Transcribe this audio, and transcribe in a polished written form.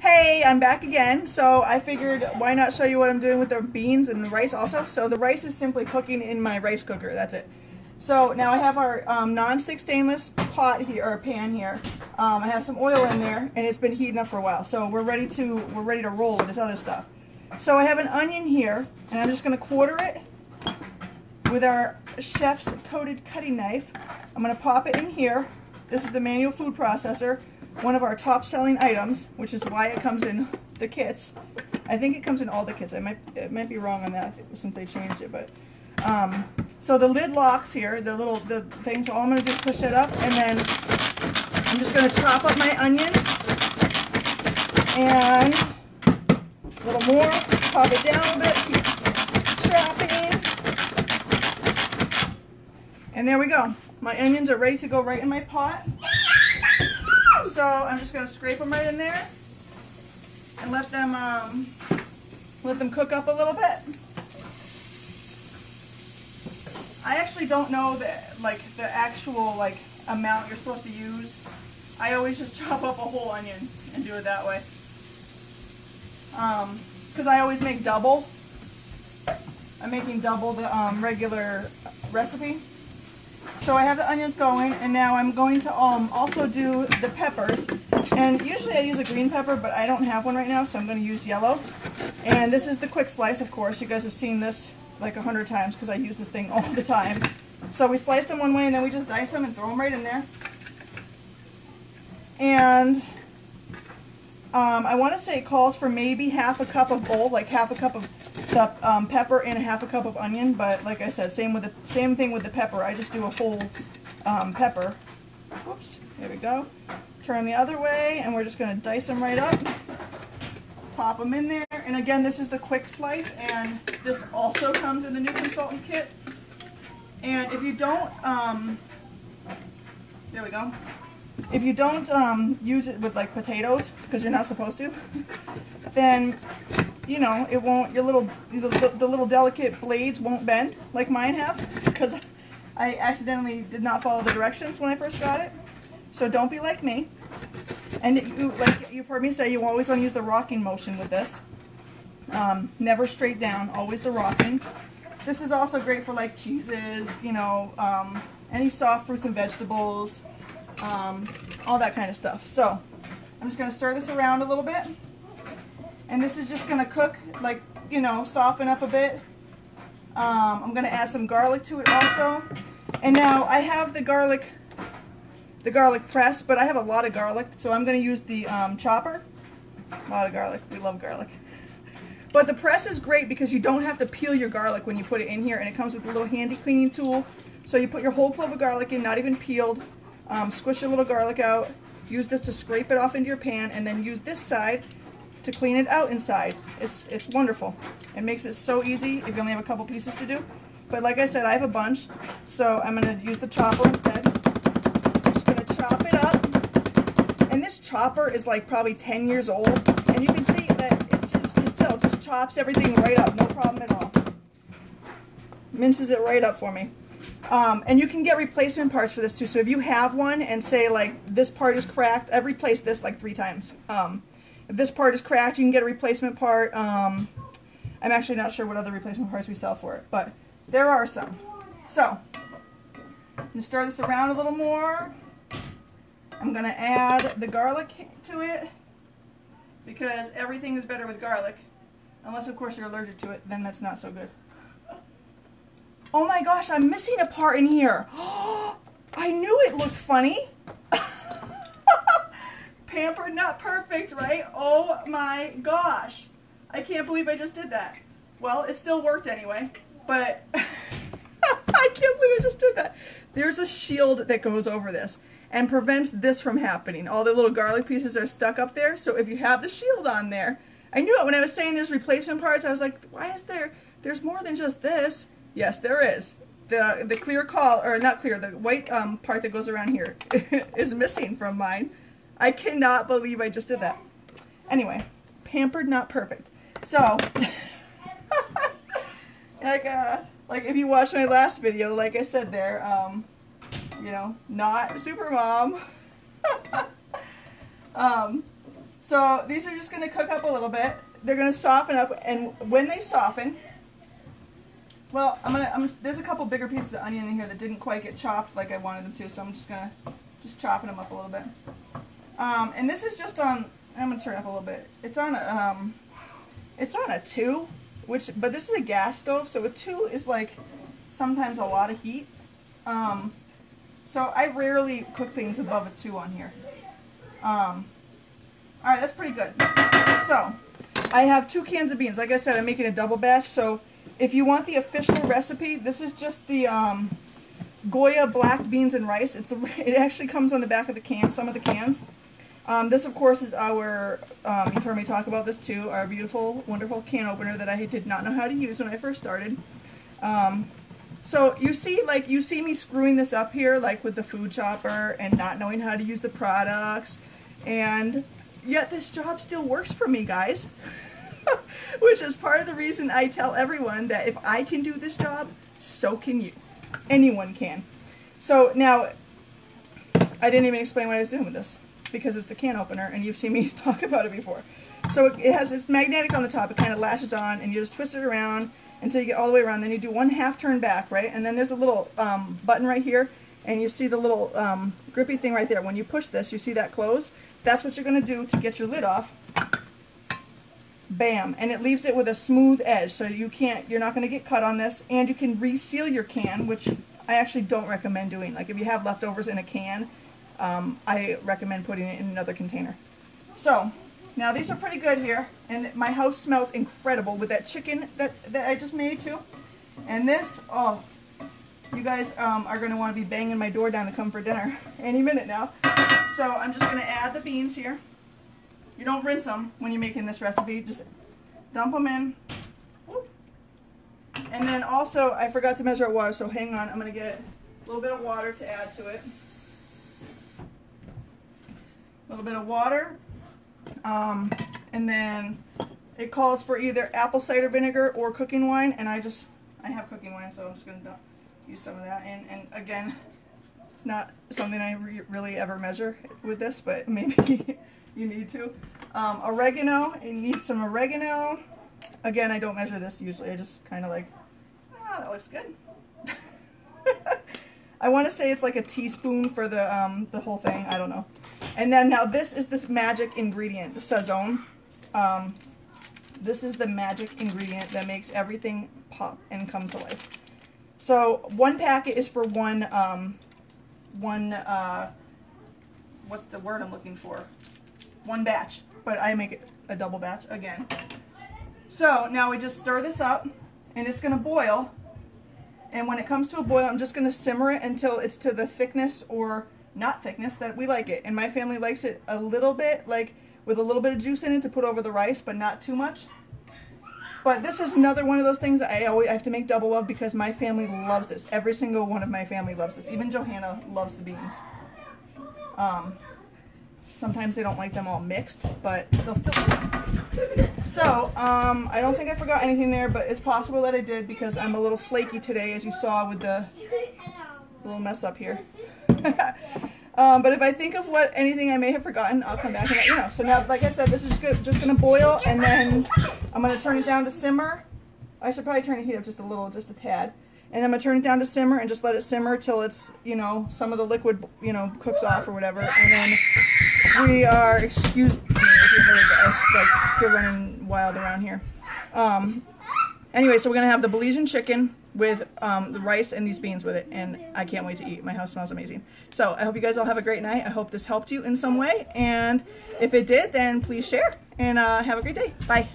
Hey, I'm back again. So I figured why not show you what I'm doing with the beans and the rice also. So the rice is simply cooking in my rice cooker. That's it. So now I have our non-stick stainless pot here, or pan here. I have some oil in there, and it's been heating up for a while. So we're ready to roll with this other stuff. So I have an onion here, and I'm just going to quarter it with our chef's coated cutting knife. I'm going to pop it in here. This is the manual food processor, one of our top selling items, which is why it comes in the kits. I think it comes in all the kits. It might be wrong on that since they changed it, but so the lid locks here, the thing. So all I'm going to do is push it up, and then I'm just going to chop up my onions and a little more. Pop it down a bit. Keep chopping, and there we go. My onions are ready to go right in my pot. So I'm just going to scrape them right in there and let them cook up a little bit. I actually don't know the actual amount you're supposed to use. I always just chop up a whole onion and do it that way. Because I always make double. I'm making double the regular recipe. So I have the onions going, and now I'm going to also do the peppers. And usually I use a green pepper, but I don't have one right now, so I'm going to use yellow. And this is the quick slice, of course. You guys have seen this like 100 times because I use this thing all the time. So we slice them one way, and then we just dice them and throw them right in there. And I want to say it calls for maybe half a cup of both, like half a cup of the pepper and half a cup of onion. But like I said, same thing with the pepper. I just do a whole pepper. Whoops, there we go. Turn the other way, and we're just going to dice them right up. Pop them in there. And again, this is the quick slice, and this also comes in the new consultant kit. And if you don't, there we go. If you don't use it with like potatoes, because you're not supposed to, then you know it won't. The little delicate blades won't bend like mine have, because I accidentally did not follow the directions when I first got it. So don't be like me. And like you've heard me say, you always want to use the rocking motion with this. Never straight down, always the rocking. This is also great for like cheeses, you know, any soft fruits and vegetables. All that kind of stuff. So I'm just going to stir this around a little bit, and this is just going to cook, like, you know, soften up a bit. I'm going to add some garlic to it also. And now I have the garlic press, but I have a lot of garlic, so I'm going to use the chopper. A lot of garlic. We love garlic. But the press is great because you don't have to peel your garlic when you put it in here, and it comes with a little handy cleaning tool. So you put your whole clove of garlic in, not even peeled. Squish your little garlic out, use this to scrape it off into your pan, and then use this side to clean it out inside. It's wonderful. It makes it so easy if you only have a couple pieces to do. But like I said, I have a bunch, so I'm going to use the chopper instead. I'm just going to chop it up. And this chopper is like probably 10 years old, and you can see that it still just chops everything right up, no problem at all. Minces it right up for me. And you can get replacement parts for this too. So if you have one and say like this part is cracked, I've replaced this like 3 times. If this part is cracked, you can get a replacement part. I'm actually not sure what other replacement parts we sell for it, but there are some. So I'm going to stir this around a little more. I'm going to add the garlic to it because everything is better with garlic. Unless of course you're allergic to it, then that's not so good. Oh my gosh, I'm missing a part in here. I knew it looked funny. Pampered, not perfect, right? Oh my gosh. I can't believe I just did that. Well, it still worked anyway, but I can't believe I just did that. There's a shield that goes over this and prevents this from happening. All the little garlic pieces are stuck up there, so if you have the shield on there, I knew it when I was saying there's replacement parts. I was like, why is there's more than just this. Yes, there is. The clear or not clear, the white part that goes around here is missing from mine. I cannot believe I just did that. Anyway, pampered, not perfect. So, like if you watched my last video, like I said there, you know, not super mom. So these are just going to cook up a little bit. They're going to soften up, and when they soften, well, there's a couple bigger pieces of onion in here that didn't quite get chopped like I wanted them to, so I'm just going to chopping them up a little bit. And this is just on, I'm going to turn it up a little bit. It's on a 2, but this is a gas stove, so a 2 is like sometimes a lot of heat. So I rarely cook things above a 2 on here. Alright, that's pretty good. So, I have 2 cans of beans. Like I said, I'm making a double batch, so if you want the official recipe, this is just the Goya black beans and rice. It actually comes on the back of the can, some of the cans. This, of course, is our, you've heard me talk about this too, our beautiful, wonderful can opener that I did not know how to use when I first started. So you see me screwing this up here, like with the food chopper and not knowing how to use the products, and yet this job still works for me, guys. Which is part of the reason I tell everyone that if I can do this job, so can you. Anyone can. So now, I didn't even explain what I was doing with this, because it's the can opener, and you've seen me talk about it before. So it's magnetic on the top, it kind of lashes on, and you just twist it around until you get all the way around. Then you do 1/2 turn back, right? And then there's a little button right here, and you see the little grippy thing right there. When you push this, you see that close? That's what you're going to do to get your lid off. Bam, and it leaves it with a smooth edge, so you're not going to get cut on this, and you can reseal your can, which I actually don't recommend doing. Like if you have leftovers in a can, I recommend putting it in another container. So now these are pretty good here, and my house smells incredible with that chicken that I just made too. And this, oh, you guys are going to want to be banging my door down to come for dinner any minute now. So I'm just going to add the beans here. You don't rinse them when you're making this recipe, just dump them in. Whoop. And then also, I forgot to measure out water, so hang on, I'm going to get a little bit of water to add to it. A little bit of water, and then it calls for either apple cider vinegar or cooking wine, and I have cooking wine, so I'm just going to use some of that. And again, it's not something I really ever measure with this, but maybe you need to. Oregano, you need some oregano. Again, I don't measure this usually, I just kind of like, that looks good. I want to say it's like a teaspoon for the whole thing, I don't know. And then now this is this magic ingredient, the sazon. This is the magic ingredient that makes everything pop and come to life. So 1 packet is for one, what's the word I'm looking for? 1 batch, but I make it a double batch again. So now we just stir this up, and it's going to boil. And when it comes to a boil, I'm just going to simmer it until it's to the thickness or not thickness that we like it. And my family likes it a little bit, like with a little bit of juice in it to put over the rice, but not too much. But this is another one of those things that I have to make double of because my family loves this. Every single one of my family loves this. Even Johanna loves the beans. Sometimes they don't like them all mixed, but they'll still eat them. So, I don't think I forgot anything there, but it's possible that I did because I'm a little flaky today, as you saw with the little mess up here. But if I think of anything I may have forgotten, I'll come back and let you know. So now, like I said, this is just going to boil, and then I'm going to turn it down to simmer. I should probably turn the heat up just a tad. And I'm going to turn it down to simmer and just let it simmer till it's, some of the liquid, cooks off or whatever. And then we are, excuse me if you heard us, like, we're running wild around here. Anyway, so we're going to have the Belizean chicken with the rice and these beans with it, and I can't wait to eat. My house smells amazing. So I hope you guys all have a great night. I hope this helped you in some way, and if it did, then please share, and have a great day. Bye.